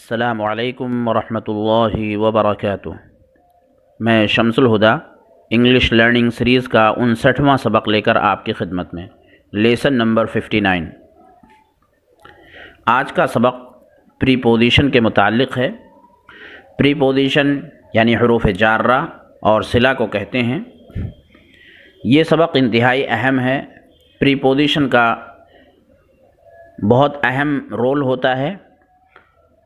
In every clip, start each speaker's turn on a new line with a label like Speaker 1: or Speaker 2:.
Speaker 1: अस्सलामु अलैकुम वरहमतुल्लाहि वबरकातुह। मैं शम्सुल हुदा इंग्लिश लर्निंग सीरीज़ का 59वां सबक लेकर आपकी खिदमत में, लेसन नंबर 59। आज का सबक प्रीपोजिशन के मुताल्लिक़ है। प्रीपोजिशन यानी हुरूफ जार्रा और सिला को कहते हैं। ये सबक इंतहाई अहम है। प्रीपोजिशन का बहुत अहम रोल होता है।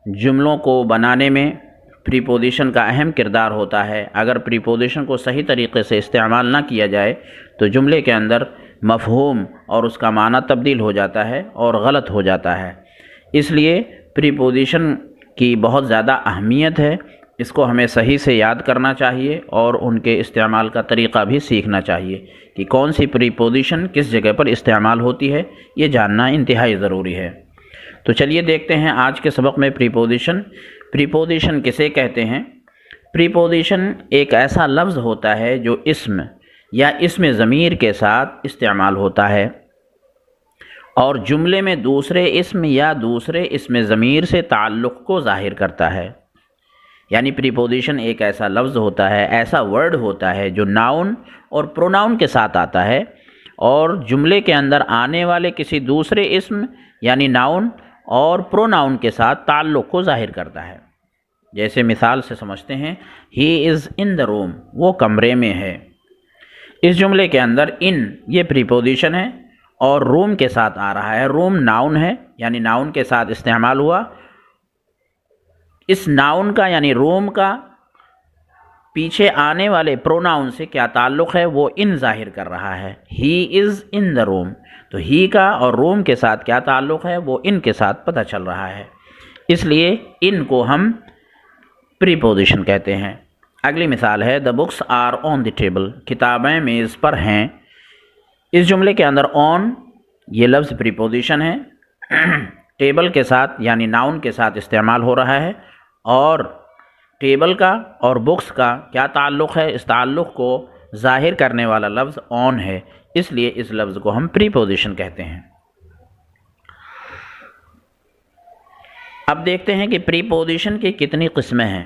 Speaker 1: जुमलों को बनाने में प्रीपोजिशन का अहम किरदार होता है। अगर प्रीपोजिशन को सही तरीक़े से इस्तेमाल ना किया जाए तो जुमले के अंदर मफ़हूम और उसका माना तब्दील हो जाता है और गलत हो जाता है। इसलिए प्रीपोजिशन की बहुत ज़्यादा अहमियत है। इसको हमें सही से याद करना चाहिए और उनके इस्तेमाल का तरीक़ा भी सीखना चाहिए कि कौन सी प्रीपोजिशन किस जगह पर इस्तेमाल होती है। ये जानना इंतहाई ज़रूरी है। तो चलिए देखते हैं आज के सबक में प्रीपोजिशन किसे कहते हैं। प्रीपोजिशन एक ऐसा लफ्ज़ होता है जो इस्म या इस्म ज़मीर के साथ इस्तेमाल होता है और जुमले में दूसरे इस्म या दूसरे इस्म ज़मीर से ताल्लुक़ को ज़ाहिर करता है। यानी प्रीपोजिशन एक ऐसा लफ्ज़ होता है, ऐसा वर्ड होता है जो नाउन और प्रोनाउन के साथ आता है और जुमले के अंदर आने वाले किसी दूसरे इस्म यानी नाउन और प्रोनाउन के साथ ताल्लुक़ को ज़ाहिर करता है। जैसे मिसाल से समझते हैं, he is in the room, वो कमरे में है। इस जुमले के अंदर इन ये प्रीपोजिशन है और रूम के साथ आ रहा है। रूम नाउन है यानी नाउन के साथ इस्तेमाल हुआ। इस नाउन का यानी रूम का पीछे आने वाले प्रोनाउन से क्या ताल्लुक़ है, वो इन ज़ाहिर कर रहा है। He is in the room, तो ही का और रूम के साथ क्या ताल्लुक़ है, वो इन के साथ पता चल रहा है। इसलिए इन को हम प्रीपोजिशन कहते हैं। अगली मिसाल है, the books are on the table, किताबें मेज़ पर हैं। इस जुमले के अंदर ऑन ये लफ्ज़ प्रीपोजिशन है, टेबल के साथ यानी नाउन के साथ इस्तेमाल हो रहा है और टेबल का और बुक्स का क्या ताल्लुक़ है, इस ताल्लुक़ को ज़ाहिर करने वाला लफ्ज़ ऑन है। इसलिए इस लफ्ज़ को हम प्रीपोजिशन कहते हैं। अब देखते हैं कि प्रीपोजिशन की कितनी किस्में हैं।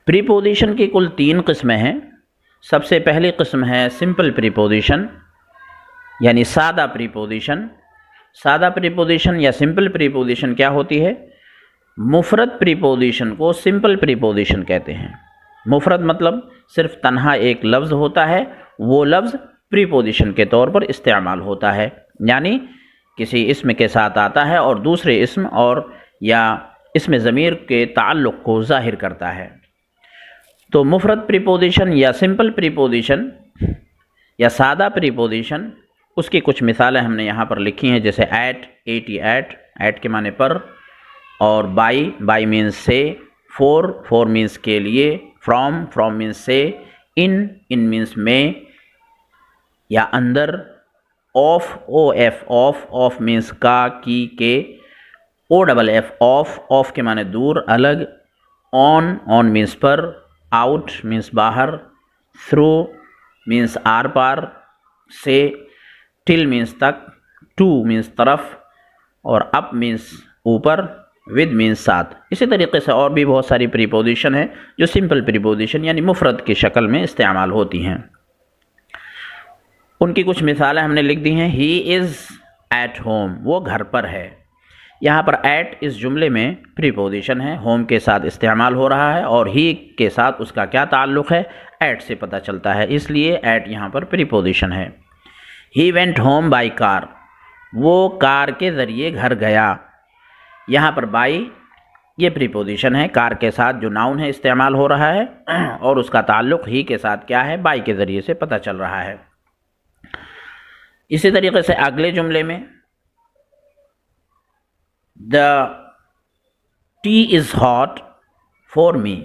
Speaker 1: प्रीपोजिशन की कुल 3 किस्में हैं। सबसे पहली किस्म है सिंपल प्रीपोजिशन यानी सादा प्रीपोजिशन। सादा प्रीपोजिशन या सिंपल प्रीपोजिशन क्या होती है? मुफरद प्रीपोजिशन को सिंपल प्रीपोजिशन कहते हैं। मुफरद मतलब सिर्फ तन्हा एक लफ्ज़ होता है, वो लफ्ज़ प्रीपोजिशन के तौर पर इस्तेमाल होता है। यानी किसी इस्म के साथ आता है और दूसरे इस्म और या इस्म ज़मीर के ताल्लुक़ को ज़ाहिर करता है। तो मुफरद प्रीपोजिशन या सिंपल प्रीपोजिशन या सादा प्रीपोजिशन, उसकी कुछ मिसालें हमने यहाँ पर लिखी हैं। जैसे एट, 88, एट के माने पर, और बाई मीन्स से, फोर मीन्स के लिए, फ्रॉम मीन्स से, इन मीन्स में या अंदर, ऑफ मीन्स का, की, के, OFF ऑफ के माने दूर, अलग, ऑन मीन्स पर, आउट मीन्स बाहर, थ्रू मीन्स आर पार से, टिल मीन्स तक, टू मीन्स तरफ, और अप मीन्स ऊपर, विद मीन्स साथ। इसी तरीके से और भी बहुत सारी प्रीपोजिशन है जो सिंपल प्रीपोजिशन यानी मुफरद की शक्ल में इस्तेमाल होती हैं। उनकी कुछ मिसालें हमने लिख दी हैं। ही इज़ एट होम, वो घर पर है। यहाँ पर एट इस जुमले में प्रीपोजिशन है, होम के साथ इस्तेमाल हो रहा है और ही के साथ उसका क्या ताल्लुक़ है, एट से पता चलता है। इसलिए एट यहाँ पर प्रीपोजिशन है। He went home by car, वो कार के ज़रिए घर गया। यहाँ पर बाई ये प्रीपोजिशन है, कार के साथ जो नाउन है इस्तेमाल हो रहा है और उसका ताल्लुक़ ही के साथ क्या है, बाई के ज़रिए से पता चल रहा है। इसी तरीके से अगले जुमले में, the T is hot for me,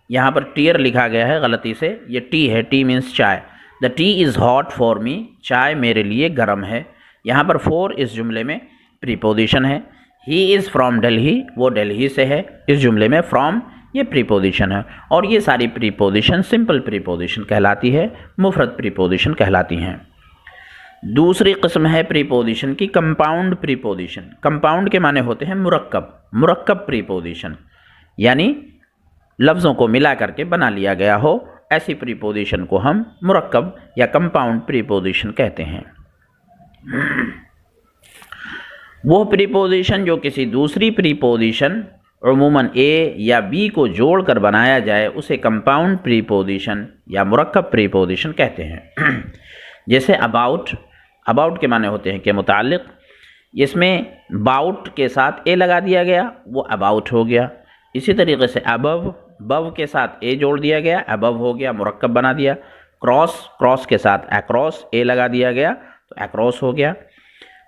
Speaker 1: यहाँ पर टीयर लिखा गया है गलती से, ये टी है, टी मीन्स चाय। The T is hot for me, चाय मेरे लिए गर्म है। यहाँ पर फॉर इस जुमले में प्रीपोजिशन है। ही इज़ फ्रॉम दिल्ली, वो दिल्ली से है। इस जुमले में फ्रॉम ये प्रीपोजिशन है और ये सारी प्रीपोजिशन सिंपल प्रीपोजिशन कहलाती है, मुफरद प्रीपोजिशन कहलाती हैं। दूसरी किस्म है प्रीपोजिशन की कंपाउंड प्रीपोजिशन। कंपाउंड के माने होते हैं मुरक्कब प्रीपोजिशन, यानी लफ्ज़ों को मिला करके बना लिया गया हो, ऐसी प्रीपोजिशन को हम मुरक्कब या कंपाउंड प्रीपोजिशन कहते हैं। वो प्रीपोजिशन जो किसी दूसरी प्रीपोजिशन उमूमन ए या बी को जोड़कर बनाया जाए उसे कंपाउंड प्रीपोजिशन या मुरक्कब प्रीपोजिशन कहते हैं। जैसे अबाउट के माने होते हैं कि मुताल्लिक़, इसमें बाउट के साथ ए लगा दिया गया, वो अबाउट हो गया। इसी तरीके से बव के साथ ए जोड़ दिया गया, अबव हो गया, मुरक्कब बना दिया। क्रॉस के साथ अक्रॉस ए लगा दिया गया तो अक्रॉस हो गया।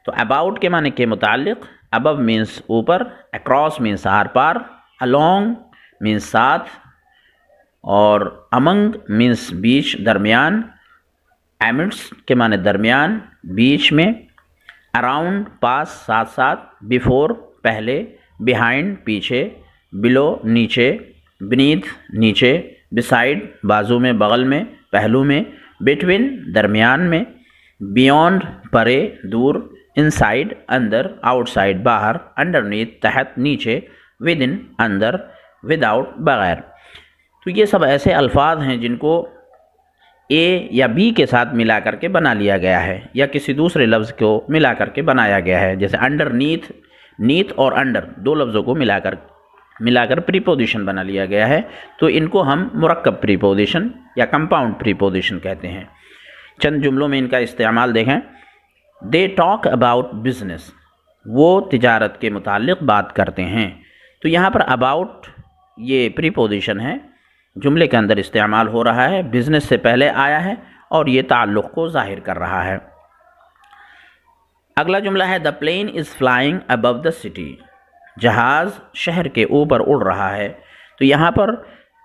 Speaker 1: तो अबाउट के माने के मुताल्लिक़, अबव मीन्स ऊपर, अक्रॉस मीन्स आर पार, अलोंग मीन्स साथ, और अमंग मीन्स बीच, दरमियान, एमिड्स के माने दरमियान, बीच में, अराउंड पास, साथ साथ, बिफोर पहले, बिहाइंड पीछे, बिलो नीचे, बीनीथ नीचे, बिसाइड बाजू में, बगल में, पहलू में, बिटवीन दरमियान में, बियॉन्ड परे दूर, इनसाइड अंदर, आउटसाइड बाहर, अंडरनीथ तहत नीचे, विद इन अंदर, विदाउट बगैर। तो ये सब ऐसे अल्फाज हैं जिनको ए या बी के साथ मिला करके बना लिया गया है या किसी दूसरे लफ्ज़ को मिला करके बनाया गया है। जैसे अंडरनीथ, नीथ और अंडर दो लफ्ज़ों को मिलाकर प्रीपोजिशन बना लिया गया है, तो इनको हम मुरक्कब प्रीपोजिशन या कंपाउंड प्रीपोजिशन कहते हैं। चंद जुमलों में इनका इस्तेमाल देखें। दे टॉक अबाउट बिजनेस, वो तिजारत के मुताल्लिक़ बात करते हैं। तो यहाँ पर अबाउट ये प्रीपोजिशन है, जुमले के अंदर इस्तेमाल हो रहा है, बिजनेस से पहले आया है और ये ताल्लुक़ को ज़ाहिर कर रहा है। अगला जुमला है the plane is flying above the city, जहाज़ शहर के ऊपर उड़ रहा है। तो यहाँ पर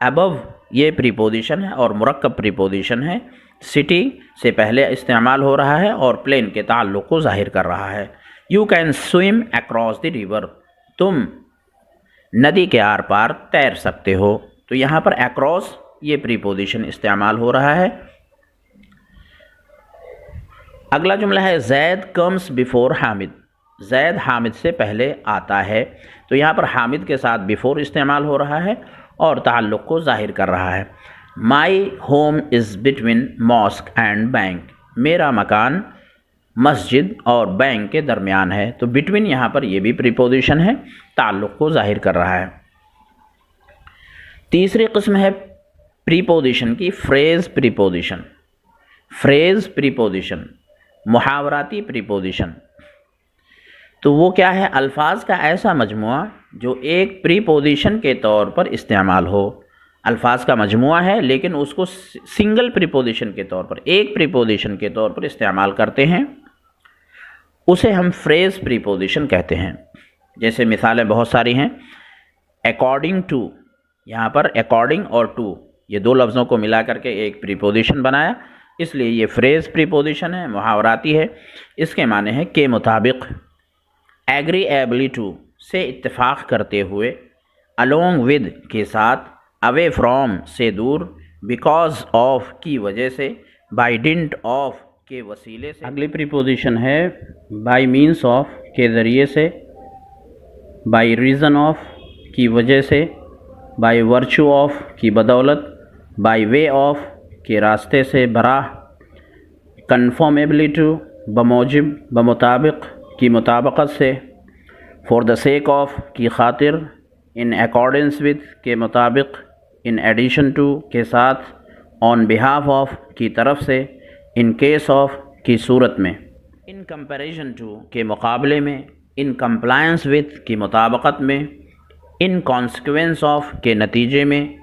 Speaker 1: अबव ये प्रीपोजिशन है और मुरक्कब प्रीपोजिशन है, सिटी से पहले इस्तेमाल हो रहा है और प्लेन के ताल्लुक़ को ज़ाहिर कर रहा है। You can swim across the river, तुम नदी के आर पार तैर सकते हो। तो यहाँ पर अक्रॉस ये प्रीपोजिशन इस्तेमाल हो रहा है। अगला जुमला है जैद कम्स बिफोर हामिद, जैद हामिद से पहले आता है। तो यहाँ पर हामिद के साथ बिफोर इस्तेमाल हो रहा है और ताल्लुक़ को ज़ाहिर कर रहा है। My home is between mosque and bank, मेरा मकान मस्जिद और बैंक के दरमियान है। तो बिटवीन यहाँ पर ये भी प्रीपोजिशन है, ताल्लुक़ को ज़ाहिर कर रहा है। तीसरी किस्म है प्रीपोजिशन की फ्रेज़ प्रीपोजिशन। फ्रेज़ प्रीपोजिशन, मुहावराती प्रीपोजिशन। तो वो क्या है? अल्फाज का ऐसा मजमुआ जो एक प्रीपोजिशन के तौर पर इस्तेमाल हो। अल्फाज का मजमुआ है लेकिन उसको सिंगल प्रीपोजिशन के तौर पर, एक प्रीपोजिशन के तौर पर इस्तेमाल करते हैं, उसे हम फ्रेज़ प्रीपोजिशन कहते हैं। जैसे मिसालें बहुत सारी हैं। अकॉर्डिंग टू, यहाँ पर अकॉर्डिंग और टू ये दो लफ्ज़ों को मिला करके एक प्रीपोजिशन बनाया, इसलिए ये फ्रेज़ प्रीपोजिशन है, मुहावराती है। इसके माने हैं के मुताबिक, एग्रीएबली टू से इत्तेफाक करते हुए, अलोंग विद के साथ, अवे फ्रॉम से दूर, बिकॉज ऑफ की वजह से, बाय डिंट ऑफ के वसीले से। अगली प्रीपोजिशन है बाय मीन्स ऑफ के ज़रिए से, बाय रीज़न ऑफ की वजह से, बाय वर्चू ऑफ की बदौलत, बाय वे ऑफ के रास्ते से, बराह, कन्फॉर्मेबली टू बमौजिब बमुताबिक की मुताबकत से, फॉर द सेक ऑफ की खातिर, इन अकॉर्डेंस विद के मुताबिक, इन एडिशन टू के साथ, ऑन बिहाफ ऑफ की तरफ से, इन केस ऑफ की सूरत में, इन कंपैरिजन टू के मुकाबले में, इन कंप्लायंस विद की मुताबकत में, इन कॉन्सिक्वेंस ऑफ के नतीजे में,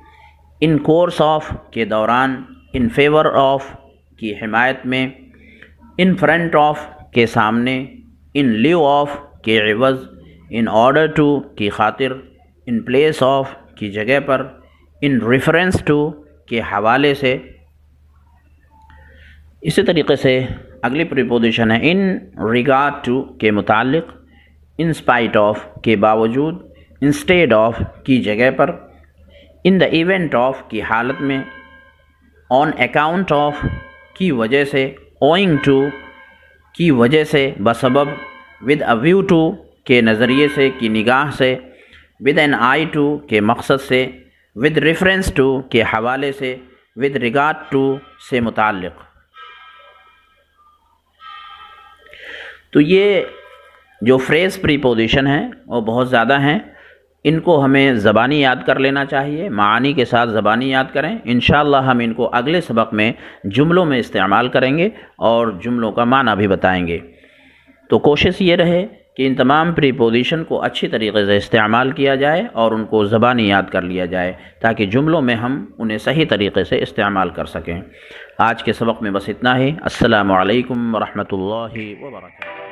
Speaker 1: इन कोर्स ऑफ के दौरान, इन फेवर ऑफ की हिमायत में, इन फ्रंट ऑफ के सामने, इन लिव ऑफ के एवज़, इन ऑर्डर टू की खातिर, इन प्लेस ऑफ की जगह पर, इन रेफरेंस टू के हवाले से। इसी तरीके से अगली प्रीपोजिशन है इन रिगार्ड टू के मुताल्लिक़, इन स्पाइट ऑफ के बावजूद, इंस्टेड ऑफ की जगह पर, इन द इवेंट ऑफ की हालत में, ऑन अकाउंट ऑफ की वजह से, ओइंग टू की वजह से, बसबब, विद अ व्यू टू के नज़रिए से, की निगाह से, विद एन आई टू के मकसद से, विद रेफरेंस टू के हवाले से, विद रिगार्ड टू से मुताल्लिक़। तो ये जो फ्रेज़ प्रीपोजिशन हैं वो बहुत ज़्यादा हैं, इनको हमें ज़बानी याद कर लेना चाहिए, मानी के साथ ज़बानी याद करें। इंशाअल्लाह हम इनको अगले सबक में जुमलों में इस्तेमाल करेंगे और जुमलों का माना भी बताएंगे। तो कोशिश ये रहे कि इन तमाम प्रीपोजिशन को अच्छी तरीके से इस्तेमाल किया जाए और उनको ज़बानी याद कर लिया जाए, ताकि जुमलों में हम उन्हें सही तरीके से इस्तेमाल कर सकें। आज के सबक में बस इतना ही। अस्सलामु अलैकुम व रहमतुल्लाहि व बरकातुहू।